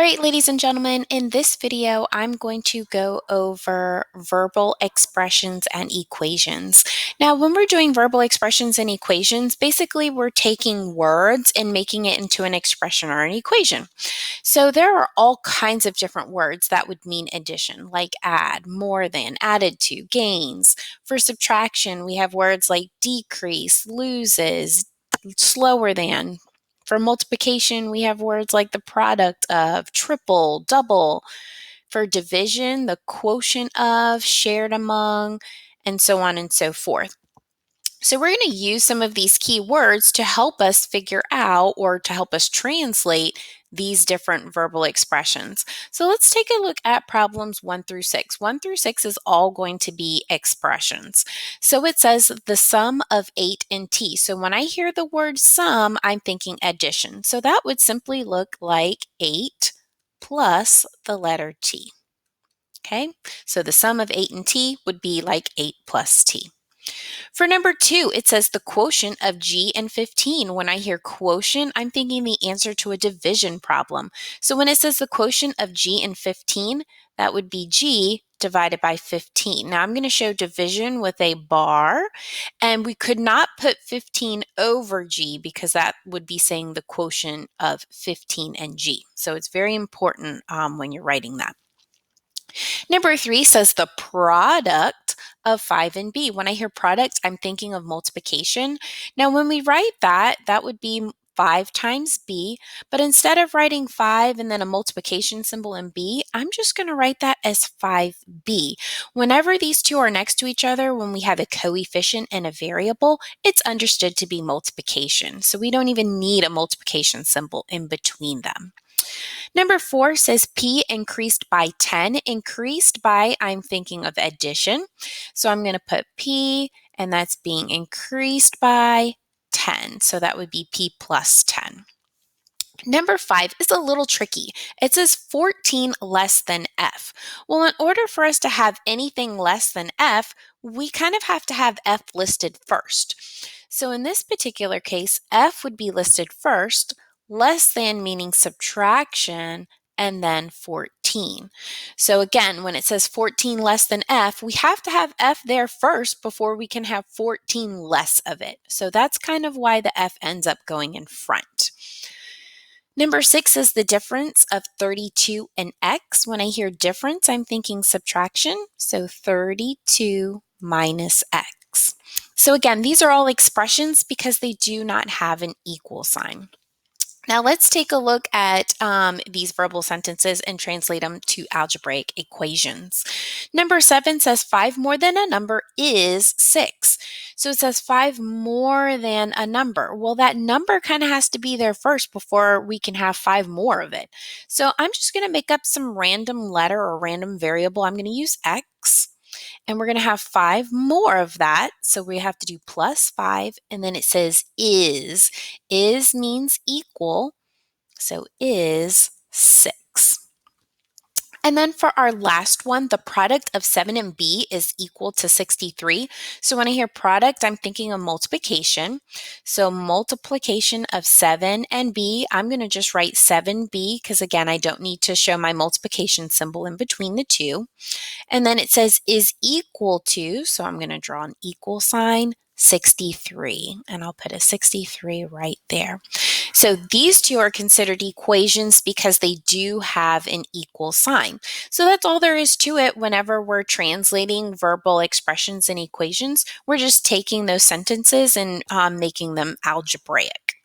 All right, ladies and gentlemen, in this video, I'm going to go over verbal expressions and equations. Now, when we're doing verbal expressions and equations, basically we're taking words and making it into an expression or an equation. So there are all kinds of different words that would mean addition, like add, more than, added to, gains. For subtraction, we have words like decrease, loses, slower than. For multiplication, we have words like the product of, triple, double. For division, the quotient of, shared among, and so on and so forth. So we're going to use some of these key words to help us figure out or to help us translate these different verbal expressions. So let's take a look at problems 1 through 6. 1 through 6 is all going to be expressions. So it says the sum of 8 and t. So when I hear the word sum, I'm thinking addition. So that would simply look like 8 plus the letter t. Okay, so the sum of 8 and t would be like 8 plus t. For number 2, it says the quotient of g and 15. When I hear quotient, I'm thinking the answer to a division problem. So when it says the quotient of g and 15, that would be g divided by 15. Now I'm going to show division with a bar, and we could not put 15 over g because that would be saying the quotient of 15 and g. So it's very important when you're writing that. Number 3 says the product of 5 and b. When I hear product, I'm thinking of multiplication. Now, when we write that, that would be 5 times b, but instead of writing 5 and then a multiplication symbol in b, I'm just going to write that as 5b. Whenever these two are next to each other, when we have a coefficient and a variable, it's understood to be multiplication. So we don't even need a multiplication symbol in between them. Number 4 says P increased by 10. Increased by, I'm thinking of addition. So I'm going to put P, and that's being increased by 10. So that would be P plus 10. Number 5 is a little tricky. It says 14 less than F. Well, in order for us to have anything less than F, we kind of have to have F listed first. So in this particular case, F would be listed first, less than meaning subtraction, and then 14. So again, when it says 14 less than F, we have to have F there first before we can have 14 less of it. So that's kind of why the F ends up going in front. Number 6 is the difference of 32 and x. When I hear difference, I'm thinking subtraction. So 32 minus x. So again, these are all expressions because they do not have an equal sign. Now let's take a look at these verbal sentences and translate them to algebraic equations. Number 7 says 5 more than a number is 6. So it says 5 more than a number. Well, that number kind of has to be there first before we can have 5 more of it. So I'm just going to make up some random letter or random variable. I'm going to use x. And we're going to have 5 more of that. So we have to do plus 5. And then it says is. Is means equal. So is 6. And then for our last one, the product of 7 and b is equal to 63. So when I hear product, I'm thinking of multiplication. So multiplication of 7 and b, I'm going to just write 7b because again, I don't need to show my multiplication symbol in between the two. And then it says is equal to, so I'm going to draw an equal sign, 63. And I'll put a 63 right there. So these two are considered equations because they do have an equal sign. So that's all there is to it whenever we're translating verbal expressions and equations. We're just taking those sentences and making them algebraic.